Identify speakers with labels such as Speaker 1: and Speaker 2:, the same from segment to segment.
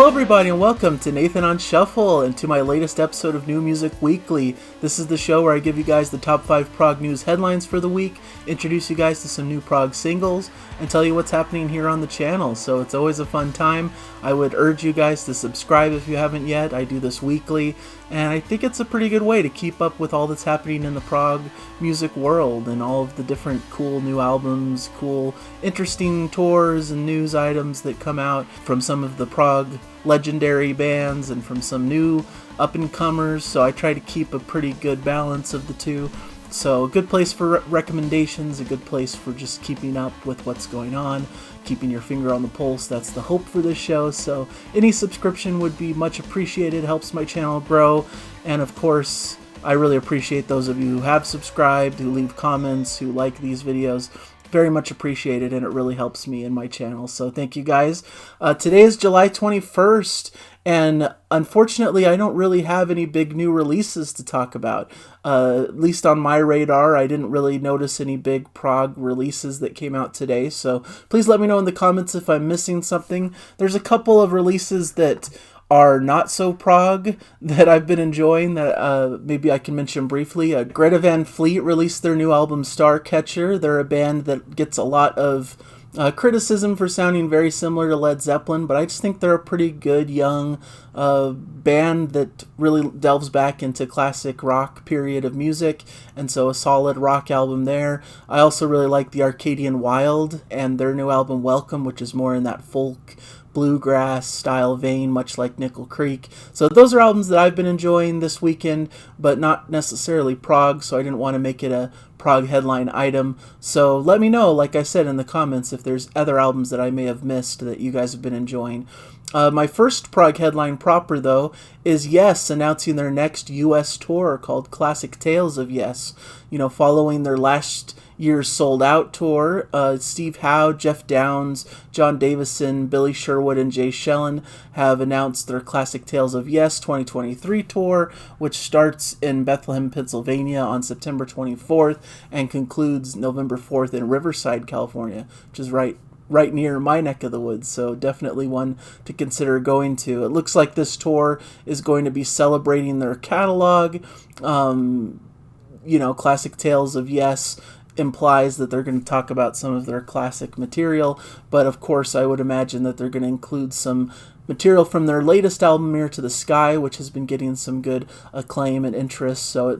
Speaker 1: Hello everybody and welcome to Nathan on Shuffle and to my latest episode of New Music Weekly. This is the show where I give you guys the top 5 prog news headlines for the week, introduce you guys to some new prog singles, and tell you what's happening here on the channel. So it's always a fun time. I would urge you guys to subscribe if you haven't yet. I do this weekly, and I think it's a pretty good way to keep up with all that's happening in the prog music world and all of the different cool new albums, cool interesting tours and news items that come out from some of the prog legendary bands and from some new up-and-comers. So I try to keep a pretty good balance of the two. So a good place for recommendations, a good place for just keeping up with what's going on, keeping your finger on the pulse. That's the hope for this show. So any subscription would be much appreciated, helps my channel grow. And of course, I really appreciate those of you who have subscribed, who leave comments, who like these videos. Very much appreciated, and it really helps me in my channel. So thank you guys. Today is July 21st, and unfortunately I don't really have any big new releases to talk about. At least on my radar, I didn't really notice any big prog releases that came out today. So please let me know in the comments if I'm missing something. There's a couple of releases that are not so prog that I've been enjoying that maybe I can mention briefly. Greta Van Fleet released their new album Starcatcher. They're a band that gets a lot of criticism for sounding very similar to Led Zeppelin, but I just think they're a pretty good young band that really delves back into classic rock period of music, and so a solid rock album there. I also really like the Arcadian Wild and their new album Welcome, which is more in that folk bluegrass style vein, much like Nickel Creek. So those are albums that I've been enjoying this weekend, but not necessarily prog, so I didn't want to make it a prog headline item. So let me know, like I said in the comments, if there's other albums that I may have missed that you guys have been enjoying. My first prog headline proper, though, is Yes announcing their next U.S. tour called Classic Tales of Yes. You know, following their last year's Sold Out tour, Steve Howe, Jeff Downes, John Davison, Billy Sherwood, and Jay Schellen have announced their Classic Tales of Yes 2023 tour, which starts in Bethlehem, Pennsylvania on September 24th and concludes November 4th in Riverside, California, which is right near my neck of the woods, so definitely one to consider going to. It looks like this tour is going to be celebrating their catalog. You know, Classic Tales of Yes implies that they're going to talk about some of their classic material, but of course I would imagine that they're going to include some material from their latest album, Mirror to the Sky, which has been getting some good acclaim and interest. So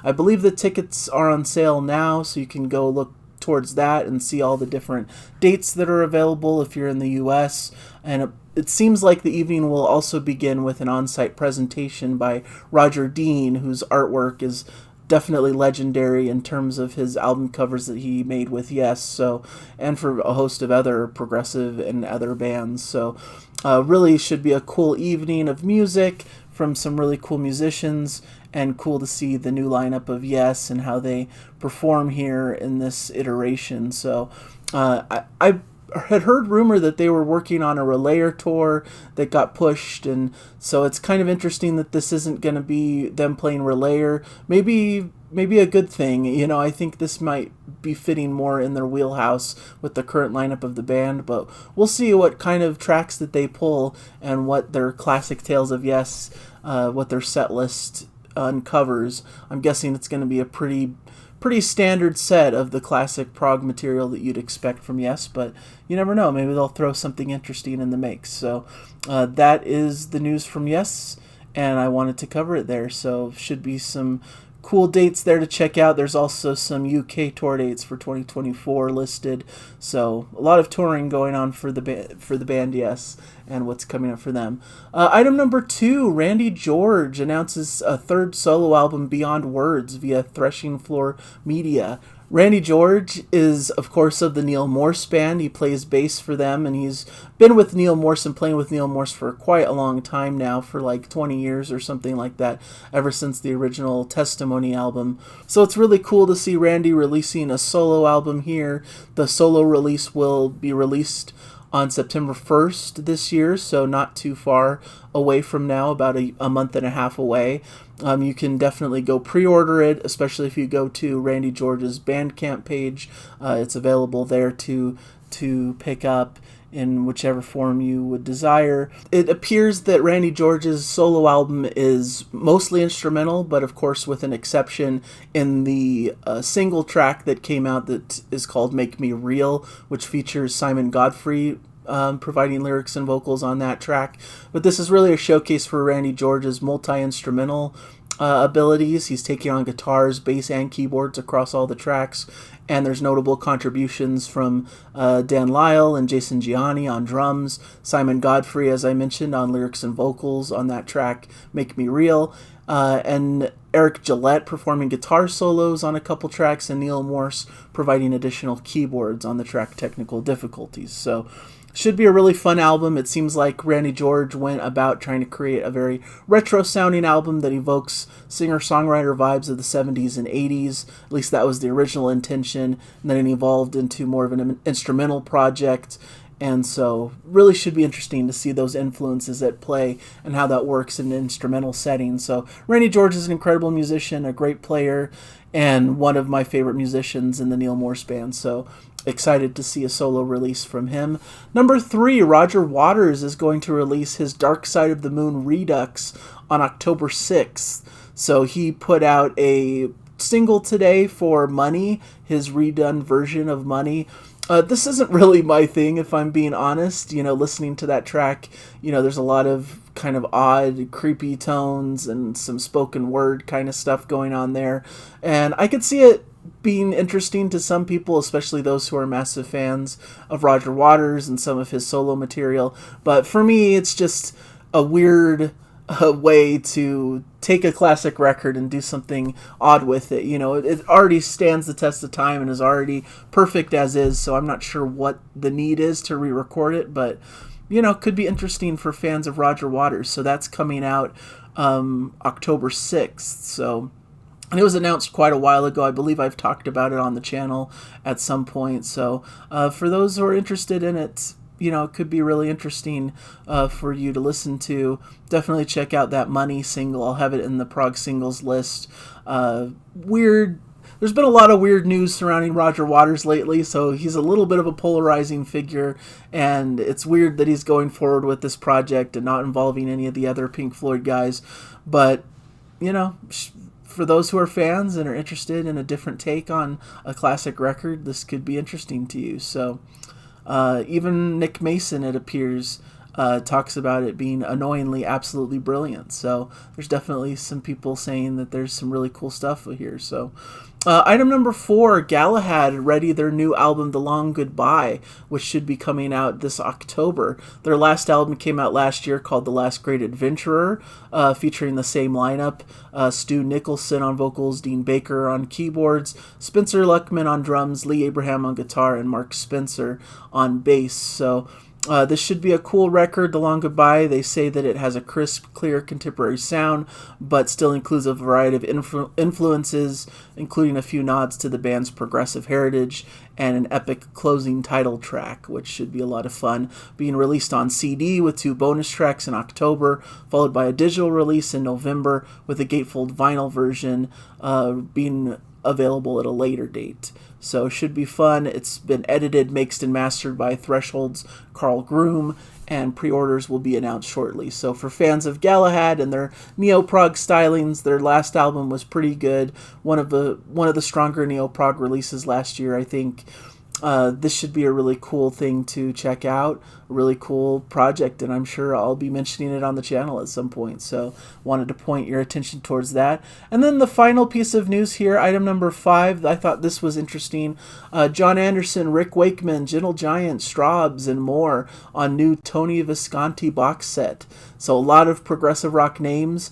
Speaker 1: I believe the tickets are on sale now, so you can go look towards that and see all the different dates that are available if you're in the US. And it seems like the evening will also begin with an on-site presentation by Roger Dean, whose artwork is definitely legendary in terms of his album covers that he made with Yes, so, and for a host of other progressive and other bands. So really should be a cool evening of music from some really cool musicians, and cool to see the new lineup of Yes and how they perform here in this iteration. So I had heard rumor that they were working on a Relayer tour that got pushed, and so it's kind of interesting that this isn't going to be them playing Relayer. Maybe a good thing. You know, I think this might be fitting more in their wheelhouse with the current lineup of the band, but we'll see what kind of tracks that they pull and what their Classic Tales of Yes, what their set list uncovers. I'm guessing it's going to be a pretty standard set of the classic prog material that you'd expect from Yes, but you never know. Maybe they'll throw something interesting in the mix. So that is the news from Yes, and I wanted to cover it there. So should be some cool dates there to check out. There's also some UK tour dates for 2024 listed, so a lot of touring going on for the band Yes, and what's coming up for them. Item number 2, Randy George announces a third solo album, Beyond Words, via Threshing Floor Media. Randy George is, of course, of the Neil Morse band. He plays bass for them, and he's been with Neil Morse and playing with Neil Morse for quite a long time now, for like 20 years or something like that, ever since the original Testimony album. So it's really cool to see Randy releasing a solo album here. The solo release will be released on September 1st this year, so not too far away from now, about a month and a half away. You can definitely go pre-order it, especially if you go to Randy George's Bandcamp page. It's available there to pick up. in whichever form you would desire. It appears that Randy George's solo album is mostly instrumental, but of course with an exception in the single track that came out that is called Make Me Real, which features Simon Godfrey providing lyrics and vocals on that track. But this is really a showcase for Randy George's multi-instrumental abilities. He's taking on guitars, bass, and keyboards across all the tracks, and there's notable contributions from Dan Lyle and Jason Gianni on drums, Simon Godfrey, as I mentioned, on lyrics and vocals on that track, Make Me Real, and Eric Gillette performing guitar solos on a couple tracks, and Neil Morse providing additional keyboards on the track Technical Difficulties. So should be a really fun album. It seems like Randy George went about trying to create a very retro-sounding album that evokes singer-songwriter vibes of the 70s and 80s. At least that was the original intention. And then it evolved into more of an instrumental project. And so really should be interesting to see those influences at play and how that works in an instrumental setting. So Randy George is an incredible musician, a great player, and one of my favorite musicians in the Neil Morse band. So excited to see a solo release from him. Number 3, Roger Waters is going to release his Dark Side of the Moon Redux on October 6th. So he put out a single today for Money, his redone version of Money. This isn't really my thing, if I'm being honest. You know, listening to that track, you know, there's a lot of kind of odd, creepy tones and some spoken word kind of stuff going on there. And I could see it being interesting to some people, especially those who are massive fans of Roger Waters and some of his solo material. But for me, it's just a weird way to take a classic record and do something odd with it. You know, it already stands the test of time and is already perfect as is, so I'm not sure what the need is to re-record it, but, you know, could be interesting for fans of Roger Waters. So that's coming out October 6th. So, and it was announced quite a while ago. I believe I've talked about it on the channel at some point. So for those who are interested in it, you know, it could be really interesting for you to listen to. Definitely check out that Money single. I'll have it in the Prog singles list. There's been a lot of weird news surrounding Roger Waters lately, so he's a little bit of a polarizing figure, and it's weird that he's going forward with this project and not involving any of the other Pink Floyd guys. But, you know, for those who are fans and are interested in a different take on a classic record, this could be interesting to you. So even Nick Mason, it appears, talks about it being annoyingly absolutely brilliant. So there's definitely some people saying that there's some really cool stuff here. So item number 4, Galahad ready their new album, The Long Goodbye, which should be coming out this October. Their last album came out last year called The Last Great Adventurer, featuring the same lineup, Stu Nicholson on vocals, Dean Baker on keyboards, Spencer Luckman on drums, Lee Abraham on guitar, and Mark Spencer on bass. So this should be a cool record, The Long Goodbye. They say that it has a crisp, clear, contemporary sound, but still includes a variety of influences, including a few nods to the band's progressive heritage and an epic closing title track, which should be a lot of fun. Being released on CD with 2 bonus tracks in October, followed by a digital release in November with a gatefold vinyl version being available at a later date. So should be fun. It's been edited, mixed, and mastered by Threshold's Carl Groom, and pre-orders will be announced shortly. So for fans of Galahad and their neo-prog stylings, their last album was pretty good. One of the stronger neo-prog releases last year, I think. This should be a really cool thing to check out, a really cool project, and I'm sure I'll be mentioning it on the channel at some point, so wanted to point your attention towards that. And then the final piece of news here, item number 5, I thought this was interesting. John Anderson, Rick Wakeman, Gentle Giant, Stawbs, and more on new Tony Visconti box set. So a lot of progressive rock names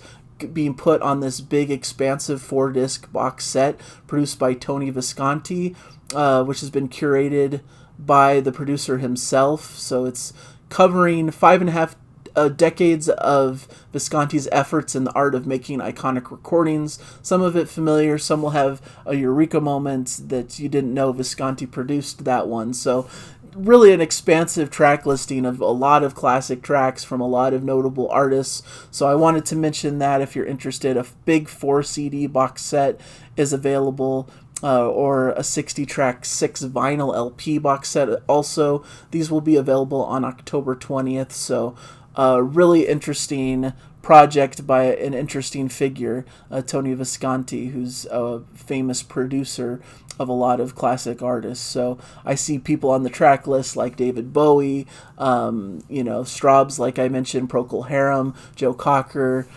Speaker 1: being put on this big, expansive 4-disc box set produced by Tony Visconti, which has been curated by the producer himself. So it's covering 5.5 decades of Visconti's efforts in the art of making iconic recordings. Some of it familiar, some will have a eureka moment that you didn't know Visconti produced that one. So really an expansive track listing of a lot of classic tracks from a lot of notable artists. So I wanted to mention that if you're interested, a big 4 CD box set is available or a 60-track 6 vinyl LP box set. Also, these will be available on October 20th, so really interesting project by an interesting figure, Tony Visconti, who's a famous producer of a lot of classic artists. So I see people on the track list like David Bowie, Stawbs, like I mentioned, Procol Harum, Joe Cocker,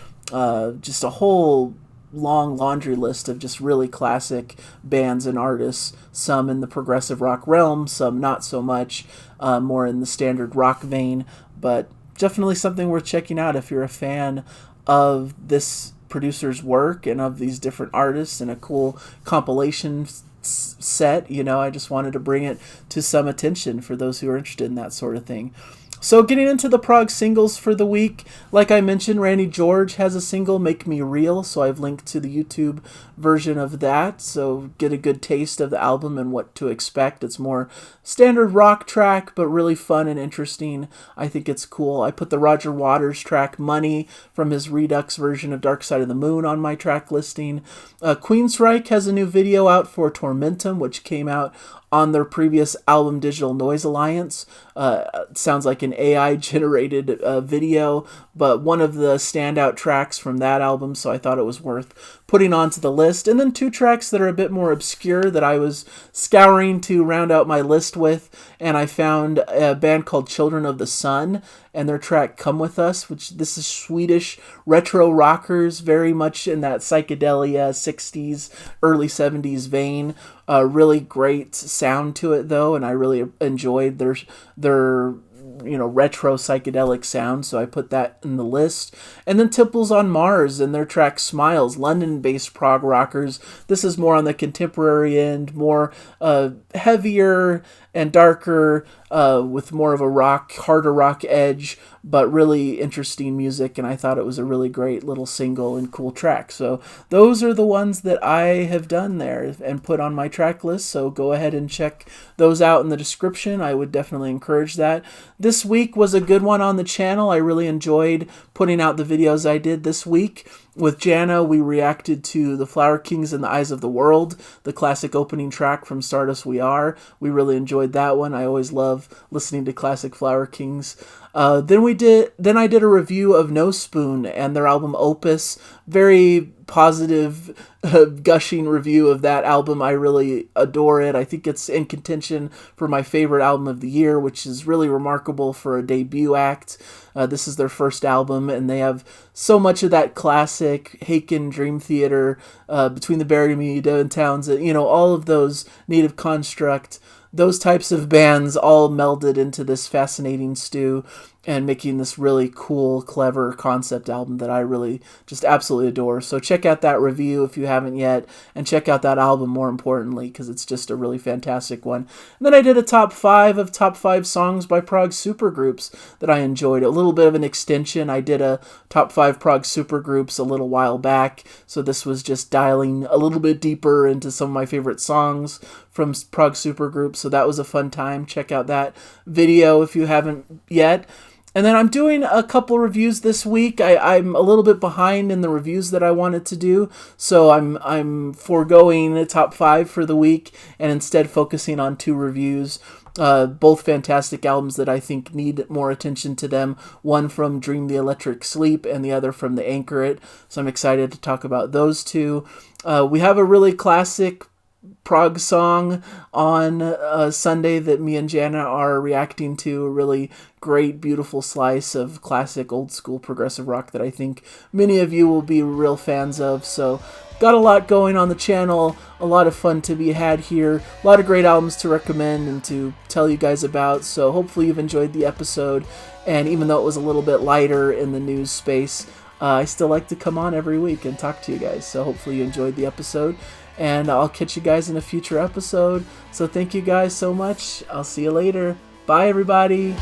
Speaker 1: just a whole long laundry list of just really classic bands and artists, some in the progressive rock realm, some not so much, more in the standard rock vein, but definitely something worth checking out if you're a fan of this producer's work and of these different artists, and a cool compilation set. I just wanted to bring it to some attention for those who are interested in that sort of thing. So getting into the prog singles for the week, like I mentioned, Randy George has a single, Make Me Real, so I've linked to the YouTube version of that, so get a good taste of the album and what to expect. It's more standard rock track, but really fun and interesting. I think it's cool. I put the Roger Waters track, Money, from his Redux version of Dark Side of the Moon on my track listing. Queensryche has a new video out for Tormentum, which came out on their previous album Digital Noise Alliance. Sounds like an AI-generated video, but one of the standout tracks from that album, so I thought it was worth putting onto the list. And then two tracks that are a bit more obscure that I was scouring to round out my list with, and I found a band called Children of the Sun and their track Come With Us, which this is Swedish retro rockers, very much in that psychedelia 60s, early 70s vein. Really great sound to it though, and I really enjoyed their retro psychedelic sound, so I put that in the list. And then Temples on Mars and their track Smiles, London-based prog rockers. This is more on the contemporary end, more heavier and darker, with more of a harder rock edge, but really interesting music, and I thought it was a really great little single and cool track. So those are the ones that I have done there and put on my track list, so go ahead and check those out in the description. I would definitely encourage that. This week was a good one on the channel. I really enjoyed putting out the videos I did this week. With Jana, we reacted to The Flower Kings and the Eyes of the World, the classic opening track from Stardust We Are. We really enjoyed that one. I always love listening to classic Flower Kings. Then I did a review of No Spoon and their album Opus. Very positive, gushing review of that album. I really adore it. I think it's in contention for my favorite album of the year, which is really remarkable for a debut act. This is their first album, and they have so much of that classic Haken Dream Theater, Between the Buried and Me, Devin Townsend, all of those Native Construct, those types of bands all melded into this fascinating stew and making this really cool, clever concept album that I really just absolutely adore. So check out that review if you haven't yet, and check out that album more importantly, because it's just a really fantastic one. And then I did a top 5 songs by prog supergroups that I enjoyed. A little bit of an extension. I did a top 5 prog supergroups a little while back, so this was just dialing a little bit deeper into some of my favorite songs from prog supergroups, so that was a fun time. Check out that video if you haven't yet. And then I'm doing a couple reviews this week. I'm a little bit behind in the reviews that I wanted to do, so I'm foregoing the top 5 for the week and instead focusing on 2 reviews. Both fantastic albums that I think need more attention to them. One from Dream the Electric Sleep and the other from The Anchor It. So I'm excited to talk about those 2. We have a really classic prog song on Sunday that me and Jana are reacting to. A really great, beautiful slice of classic old school progressive rock that I think many of you will be real fans of. So got a lot going on the channel, a lot of fun to be had here, a lot of great albums to recommend and to tell you guys about. So hopefully you've enjoyed the episode, and even though it was a little bit lighter in the news space, I still like to come on every week and talk to you guys. So hopefully you enjoyed the episode, and I'll catch you guys in a future episode. So thank you guys so much. I'll see you later. Bye, everybody.